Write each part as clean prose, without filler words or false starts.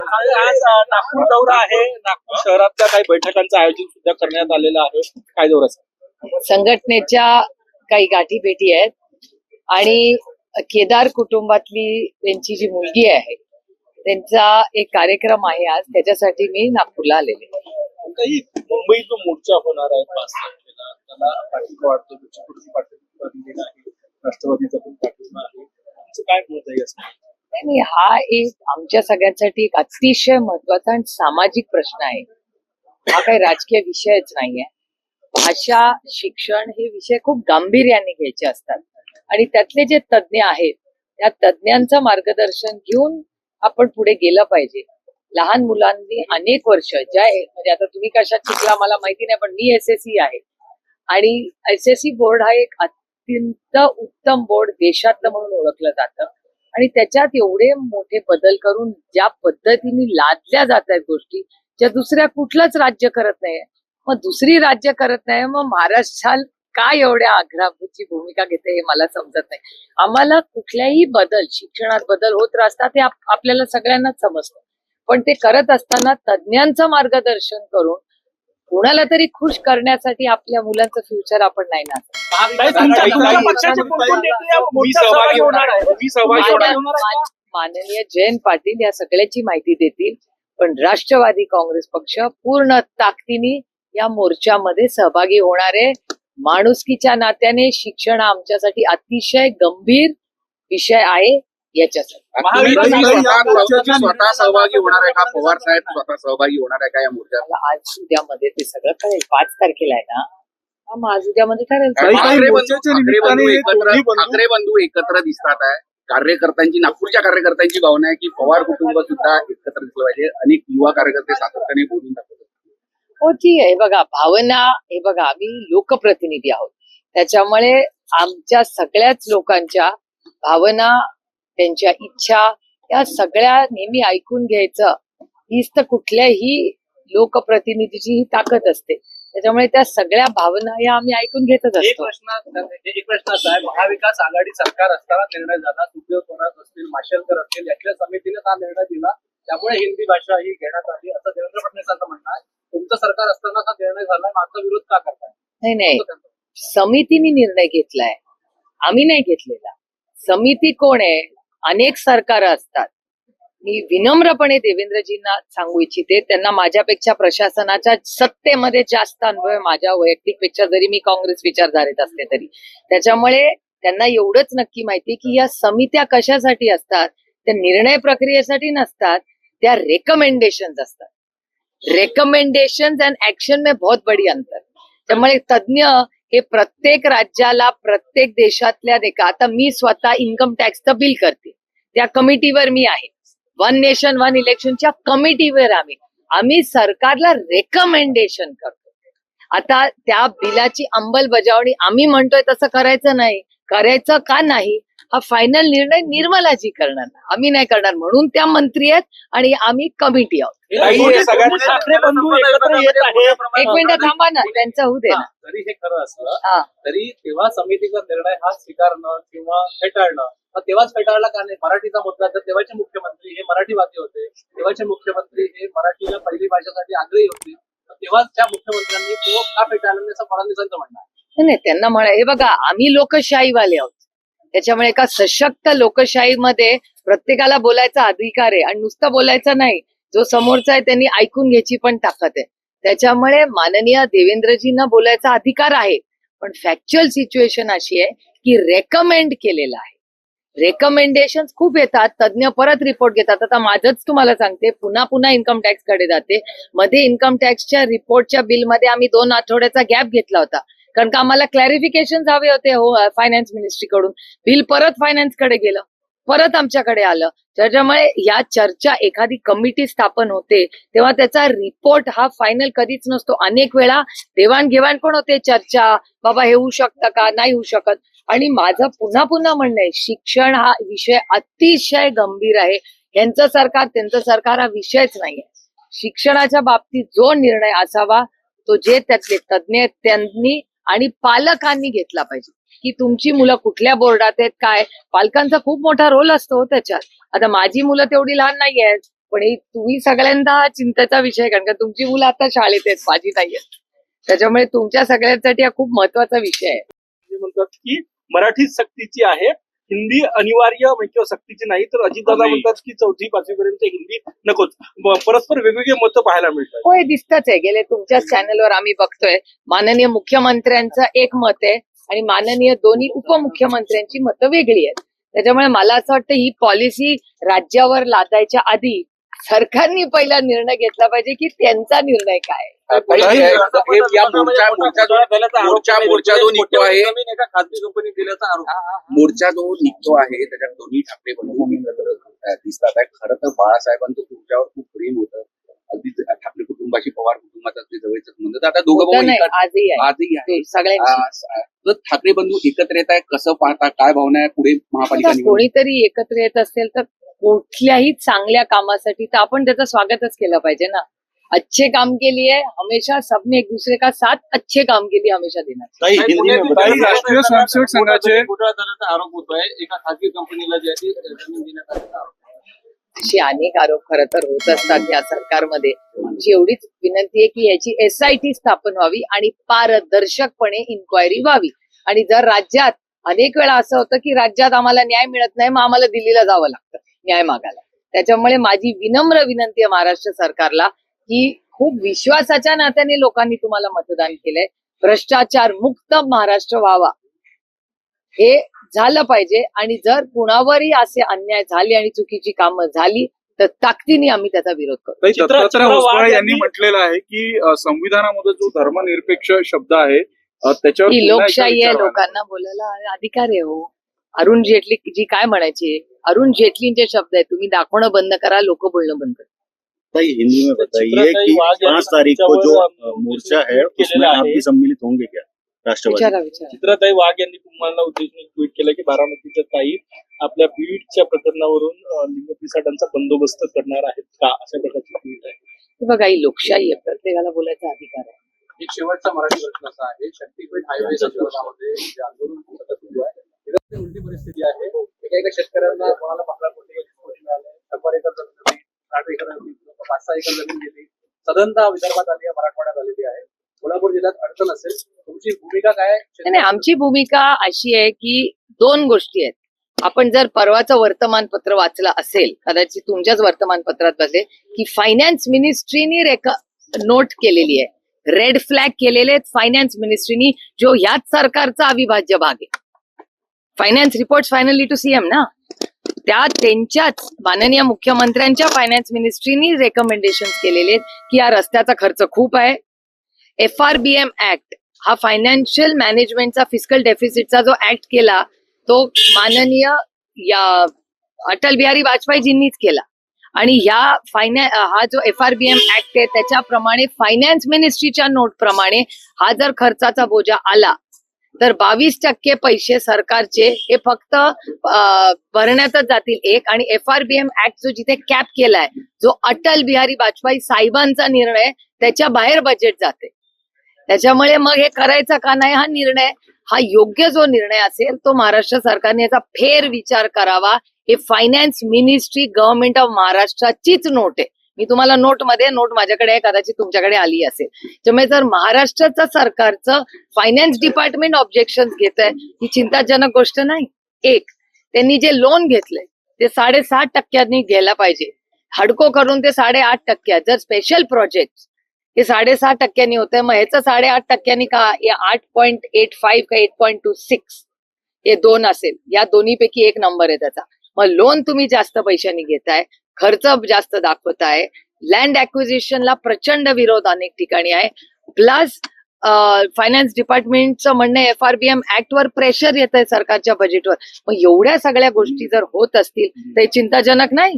आज नागपूर दौरा आहे. नागपूर शहरातल्या काही बैठकांचं आयोजन सुद्धा करण्यात आलेलं आहे. काय दौरा संघटनेच्या काही गाठीभेटी आहेत आणि केदार कुटुंबातली त्यांची जी मुलगी आहे त्यांचा एक कार्यक्रम आहे आज, त्याच्यासाठी मी नागपूरला आलेले. काही मुंबई जो मोर्चा होणार आहे 5 तारखेला, त्याला पाठिंबा वाटतो, पाठिंबा दिलेला आहे, राष्ट्रवादीचा पण पाठिंबा आहे. तुमचं काय मत आहे असं? नाही, हा एक आमच्या सगळ्यांसाठी एक अतिशय महत्वाचा आणि सामाजिक प्रश्न आहे. हा काही राजकीय विषयच नाहीये. भाषा, शिक्षण हे विषय खूप गांभीर्याने घ्यायचे असतात आणि त्यातले जे तज्ज्ञ आहेत त्या तज्ज्ञांचं मार्गदर्शन घेऊन आपण पुढे गेलं पाहिजे. लहान मुलांनी अनेक वर्ष म्हणजे आता तुम्ही कशात शिकला मला माहिती नाही, पण मी SSC आहे आणि SSC बोर्ड हा एक अत्यंत उत्तम बोर्ड देशातलं म्हणून ओळखलं जातं आणि त्याच्यात एवढे मोठे बदल करून ज्या पद्धतीने लादल्या जात आहेत गोष्टी ज्या दुसऱ्या कुठलंच राज्य करत नाही, मग दुसरी राज्य करत नाही, मग महाराष्ट्रात काय एवढ्या आग्रहाची भूमिका घेते हे मला समजत नाही. आम्हाला कुठल्याही बदल, शिक्षणात बदल होत असतात हे आपल्याला सगळ्यांनाच समजतं, पण ते करत असताना तज्ज्ञांचं मार्गदर्शन करून कोणाला तरी खुश करण्यासाठी आपल्या मुलांचं फ्युचर आपण नाही ना. माननीय जयंत पाटील या सगळ्याची माहिती देतील, पण राष्ट्रवादी काँग्रेस पक्ष पूर्ण ताकदीने या मोर्चामध्ये सहभागी होणार आहे. माणुसकीच्या नात्याने शिक्षण आमच्यासाठी अतिशय गंभीर विषय आहे. याच्यासाठी स्वतः सहभागी होणार आहे का? पवार साहेब स्वतः सहभागी होणार आहे का या मोर्चाला? आज उद्यामध्ये ते सगळं कळेल. 5 तारखेला आहे ना, मग आज उद्यामध्ये ठरेल. ठाकरे बंधू एकत्र दिसतात आहे. कार्यकर्त्यांची, नागपूरच्या कार्यकर्त्यांची भावना आहे की पवार कुटुंब सुद्धा एकत्र दिसलं पाहिजे. अनेक युवा कार्यकर्ते सातत्याने बोलून दाखवतात. हो, ठीक आहे. बघा, भावना, हे बघा, आम्ही लोकप्रतिनिधी आहोत, त्याच्यामुळे आमच्या सगळ्याच लोकांच्या भावना, त्यांच्या इच्छा या सगळ्या नेहमी ऐकून घ्यायचं, हीच तर कुठल्याही लोकप्रतिनिधीची ही ताकद असते. त्याच्यामुळे त्या सगळ्या भावना या आम्ही ऐकून घेतच असतो. एक प्रश्न असा आहे, महाविकास आघाडी सरकार असताना निर्णय झाला, सुप्रिया स्वराज असतील, माशेलकर असतील, याच्या समितीने हा निर्णय दिला, त्यामुळे हिंदी भाषा ही घेण्यात आली असं देवेंद्र फडणवीसांचं म्हणणं आहे. तुमचं सरकार असताना हा निर्णय झालाय, माझा विरोध का करताय? नाही, समितीने निर्णय घेतलाय, आम्ही नाही घेतलेला. समिती कोण आहे? अनेक सरकार असतात. मी विनम्रपणे देवेंद्रजींना सांगू इच्छिते, त्यांना माझ्यापेक्षा प्रशासनाच्या सत्तेमध्ये जास्त अनुभव आहे माझ्या वैयक्तिकपेक्षा, जरी मी काँग्रेस विचारधारेत असते तरी. त्याच्यामुळे त्यांना एवढंच नक्की माहिती की या समित्या कशासाठी असतात. त्या निर्णय प्रक्रियेसाठी नसतात, त्या रेकमेंडेशन असतात. रेकमेंडेशन अँड ऍक्शन में बहुत बडी अंतर. त्यामुळे तज्ज्ञ हे प्रत्येक राज्याला, प्रत्येक देशातल्या आता मी स्वतः इन्कम टॅक्सचं बिल करते, त्या कमिटीवर मी आहे. 1 नेशन 1 इलेक्शनच्या कमिटीवर आम्ही सरकारला रेकमेंडेशन करतो. आता त्या बिलाची अंमलबजावणी आम्ही म्हणतोय तसं करायचं नाही, करायचं का नाही हा फायनल निर्णय निर्मलाजी करणार, आम्ही नाही करणार. म्हणून त्या मंत्री आहेत आणि आम्ही कमिटी आहोत. एक मिनिट थांबा ना, त्यांचं होऊ दे ना. जरी हे खरं असलं तरी तेव्हा समितीचा निर्णय हा स्वीकारणं किंवा फेटाळणं तेव्हाच फेटाळला का नाही? मराठीचा मुद्दा, तर तेव्हाचे मुख्यमंत्री हे मराठीवादी होते, तेव्हाचे मुख्यमंत्री हे मराठीला पहिली भाषेसाठी आग्रही होते, तेव्हा त्या मुख्यमंत्र्यांनी तो का फेटाळला असं फडणवीसांचं म्हणणं आहे. नाही, त्यांना म्हणा, हे बघा, आम्ही लोकशाहीवाले आहोत, त्याच्यामुळे एका सशक्त लोकशाहीमध्ये प्रत्येकाला बोलायचा अधिकार आहे आणि नुसतं बोलायचं नाही, जो समोरचा आहे त्यांनी ऐकून घ्यायची पण ताकद आहे. त्याच्यामुळे माननीय देवेंद्रजींना बोलायचा अधिकार आहे, पण फॅक्च्युअल सिच्युएशन अशी आहे की रेकमेंड केलेलं आहे. रेकमेंडेशन खूप येतात, तज्ज्ञ परत रिपोर्ट घेतात. आता माझंच तुम्हाला सांगते, पुन्हा इन्कम टॅक्स कडे जाते. मध्ये इन्कम टॅक्सच्या रिपोर्टच्या बिलमध्ये आम्ही 2 आठवड्याचा गॅप घेतला होता, कारण का आम्हाला क्लॅरिफिकेशन हवे होते फायनान्स मिनिस्ट्रीकडून. बिल परत फायनान्स कडे गेलं, परत आमच्याकडे आलं. त्याच्यामुळे या चर्चा, एखादी कमिटी स्थापन होते तेव्हा त्याचा रिपोर्ट हा फायनल कधीच नसतो. अनेक वेळा देवाणघेवाण पण होते, चर्चा, बाबा हे होऊ शकतं का, नाही होऊ शकत. आणि माझं पुन्हा म्हणणं आहे, शिक्षण हा विषय अतिशय गंभीर आहे. यांचं सरकार त्यांचं सरकार हा विषयच नाहीये. शिक्षणाच्या बाबतीत जो निर्णय असावा तो जे त्यातले तज्ज्ञ आहेत त्यांनी आणि पालकांनी घेतला पाहिजे की तुमची मुलं कुठल्या बोर्डात आहेत, काय. पालकांचा खूप मोठा रोल असतो त्याच्यात. आता माझी मुलं तेवढी लहान नाही आहेत, पण ही तुम्ही सगळ्यांना हा चिंतेचा विषय आहे, कारण का तुमची मुलं आता शाळेत आहेत, माझी नाही आहेत. त्याच्यामुळे तुमच्या सगळ्यांसाठी हा खूप महत्वाचा विषय आहे. ते म्हणतात की मराठी सक्तीची आहे, हिंदी अनिवार्य किंवा सक्तीची नाही. तर अजितदादा म्हणतात की 4वी 5वी पर्यंत हिंदी नकोच. परस्पर वेगवेगळे मतं पाहायला मिळतात. होय, दिसतच आहे. गेले तुमच्याच चॅनलवर आम्ही बघतोय माननीय मुख्यमंत्र्यांचं एक मत आहे आणि माननीय दोन्ही उपमुख्यमंत्र्यांची मतं वेगळी आहेत. त्याच्यामुळे मला असं वाटतं ही पॉलिसी राज्यावर लादायच्या आधी सरकारने पहिला निर्णय घेतला पाहिजे की त्यांचा निर्णय काय आहे. या मोर्चा जो निघतो आहे, एका खासगी कंपनी दिल्याचा आरोप. मोर्चा जो निघतो आहे त्याच्यात दोन्ही ठाकरे बंधू एकत्र दिसतात आहे. खरं तर बाळासाहेबांचं तुमच्यावर खूप प्रेम होतं. अगदी ठाकरे कुटुंबाशी पवार कुटुंबाचा अगदी जवळचा संबंध. आता दोघं होतं भाऊ नाही, एकाच- आजही आहे आजही आहे. सगळ्यांची. तर ठाकरे बंधू एकत्र येत आहे, कसं पाहता, काय भावना आहे पुढे महापालिका आता निवडणूक? कोणीतरी एकत्र येत असेल तर कुठल्याही चांगल्या कामासाठी तर आपण त्याचं स्वागतच केलं पाहिजे ना. अच्छे काम के लिए हमेशा सबने एक दूसरे का साथ अच्छे काम के लिए हमेशा देना चाहिए. काही राष्ट्रीय स्वयंसेवक संघाचे घोटाळा झाल्याचा आरोप होतोय. एका खासगी कंपनीला जी आहे ती जमीन देण्यात आल्याचा आरोप. असे अनेक आरोप खरं तर होत असतात या सरकारमध्ये. आमची एवढीच विनंती आहे की याची SIT स्थापन व्हावी आणि पारदर्शकपणे इन्क्वायरी व्हावी. आणि जर राज्यात अनेक वेळा असं होतं की राज्यात आम्हाला न्याय मिळत नाही, मग आम्हाला दिल्लीला जावं लागतं न्याय मागायला. त्याच्यामुळे माझी विनम्र विनंती आहे महाराष्ट्र सरकारला की खूप विश्वासाच्या नात्याने लोकांनी तुम्हाला मतदान केलंय. भ्रष्टाचार मुक्त महाराष्ट्र व्हावा हे झालं पाहिजे. आणि जर कुणावरही असे अन्याय झाले आणि चुकीची कामं झाली तर ताकदीने आम्ही त्याचा विरोध करू. दत्तात्रय होसबळे यांनी म्हटलेलं आहे की संविधानामध्ये जो धर्मनिरपेक्ष शब्द आहे त्याच्यावर ही पुन्हा एकदा लोकशाही आहे, विचार व्हायला लोकांना बोलायला अधिकार आहे. हो, अरुण जेटली जी काय म्हणायची, अरुण जेटलींचे शब्द आहे, तुम्ही दाखवणं बंद करा, लोक बोलणं बंद करा. भाई हिंदी में बताइए कि 5 तारीख को जो मोर्चा है उसमें आप भी सम्मिलित होंगे क्या राष्ट्रवादी? विचारा विचारा. चित्राताई वाघ यांनी तुम्हाला उद्देशून ट्विट केलं की बारामतीच्या ताई आपल्या बीडच्या प्रकरणावरून लिंगपिसाटांचा बंदोबस्त करणार आहेत का, अशा प्रकारची ट्विट आहे. हे बघा, ही लोकशाही आहे, प्रत्येकाला बोलायचा अधिकार आहे. एक शेवटचा मराठी प्रश्न असा आहे, शक्तीपीठ हायवे संदर्भामध्ये जे आंदोलन सतत सुरू आहे त्याची उलटी परिस्थिती आहे. एका शेतकऱ्यांना कोणाला 15 कोटी 20 कोटी मिळाले, 100 एकर जमीन, 60 एकर जमीन, 5-6 एकर जमीन गेली. सदनता विदर्भात आली आहे, मराठवाड्यात आलेली आहे. कोल्हापूर जिल्ह्यात अडचण असेल, तुमची भूमिका काय आहे? नाही, आमची भूमिका अशी आहे की 2 गोष्टी आहेत. आपण जर परवाचं वर्तमानपत्र वाचलं असेल, कदाचित तुमच्याच वर्तमानपत्रात बसले की फायनान्स मिनिस्ट्रीनी नोट केलेली आहे, रेड फ्लॅग केलेले आहेत फायनान्स मिनिस्ट्रीनी, जो याच सरकारचा अविभाज्य भाग आहे. Finance report finally to CM ना, त्या त्यांच्याच माननीय मुख्यमंत्र्यांच्या फायनान्स मिनिस्ट्रीनी रेकमेंडेशन केलेले आहेत की या रस्त्याचा खर्च खूप आहे. FRBM ऍक्ट हा फायनान्शियल मॅनेजमेंटचा फिस्कल डेफिसिटचा जो ऍक्ट केला तो माननीय या अटल बिहारी वाजपेयीजींनीच केला. आणि हा जो FRBM ऍक्ट आहे त्याच्याप्रमाणे फायनान्स मिनिस्ट्रीच्या नोट प्रमाणे हा जर खर्चाचा बोजा आला तर 22% पैसे सरकारचे हे फक्त भरण्यातच जातील एक. आणि FRBM ऍक्ट जो जिथे कॅप केलाय, जो अटल बिहारी वाजपेयी साहेबांचा निर्णय, त्याच्या बाहेर बजेट जाते. त्याच्यामुळे मग हे करायचा का नाही हा निर्णय, हा योग्य जो निर्णय असेल तो महाराष्ट्र सरकारने याचा फेर विचार करावा. हे फायनान्स मिनिस्ट्री गव्हर्नमेंट ऑफ महाराष्ट्राचीच नोट आहे. मी तुम्हाला नोट माझ्याकडे आहे, कदाचित तुमच्याकडे आली असेल. त्यामुळे जर महाराष्ट्राचं सरकारचं फायनान्स डिपार्टमेंट ऑब्जेक्शन घेत आहे ही चिंताजनक गोष्ट नाही. एक, त्यांनी जे लोन घेतलंय ते 7.5% घ्यायला पाहिजे, हडको करून ते 8.5%. जर स्पेशल प्रोजेक्ट हे 6.5% होत आहे, मग ह्याचं 8.5% का, 8.85 का 8.26 हे 2 असेल. या दोन्हीपैकी एक नंबर आहे त्याचा. मग लोन तुम्ही जास्त पैशांनी घेताय, खर्च जास्त दाखवताय, लँड ऍक्विजिशनला प्रचंड विरोध अनेक ठिकाणी आहे, प्लस फायनान्स डिपार्टमेंटचं म्हणणं FRBM ऍक्ट वर प्रेशर येत आहे सरकारच्या बजेटवर. मग एवढ्या सगळ्या गोष्टी जर होत असतील तर चिंताजनक नाही.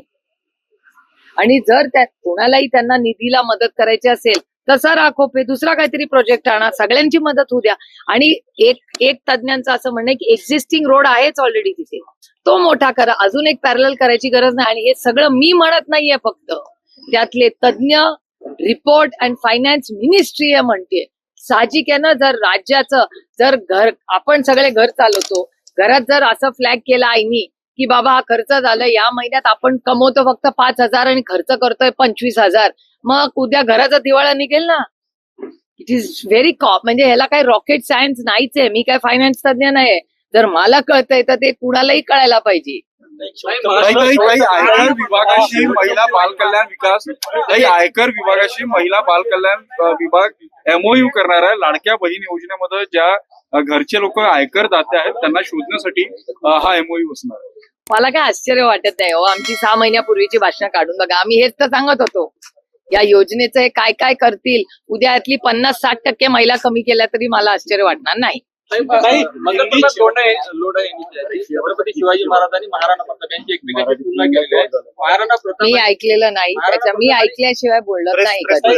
आणि जर कोणालाही त्यांना निधीला मदत करायची असेल तसा राखोपे दुसरा काहीतरी प्रोजेक्ट आणा, सगळ्यांची मदत होऊ द्या. आणि एक तज्ञांचं असं म्हणणं की एक्झिस्टिंग रोड आहेच ऑलरेडी तिथे, तो मोठा करा, अजून एक पॅरलल करायची गरज नाही. आणि हे सगळं मी म्हणत नाहीये, फक्त त्यातले तज्ञ, रिपोर्ट अँड फायनान्स मिनिस्ट्री म्हणते. साहजिक आहे ना, जर राज्याचं जर घर, आपण सगळे घर चालवतो, घरात जर असं फ्लॅग केला आईनी की बाबा हा खर्च झाला, या महिन्यात आपण कमवतो फक्त 5,000 आणि खर्च करतोय 25,000, मग उद्या घराचा दिवाळा निघेल ना. इट इज व्हेरी म्हणजे ह्याला काही रॉकेट सायन्स नाहीच आहे. मी काय फायनान्स तज्ञ नाही. जर मला कळतंय तर ते कुणालाही कळायला पाहिजे. काही आयकर विभागाशी महिला बाल कल्याण विकास, काही आयकर विभागाशी महिला बाल कल्याण विभाग MOU करणार आहे. लाडक्या बहीण योजनेमध्ये ज्या घरचे लोक आयकर दाते आहेत त्यांना शोधण्यासाठी हा MOU असणार आहे. मला काय आश्चर्य वाटत नाही हो. आमची 6 महिन्यापूर्वीची भाषणं काढून बघा. आम्ही हेच तर सांगत होतो, या योजनेचं हे काय काय करतील. उद्या यातली 50-60% महिला कमी केल्या तरी मला आश्चर्य वाटणार नाही. छत्रपती शिवाजी महाराज आणि महाराणा प्रताप यांची एकमेकांची तुलना केलेली आहे. महाराणा प्रताप मी ऐकलेलं नाही त्याच्या, मी ऐकल्याशिवाय बोलत नाही कधी.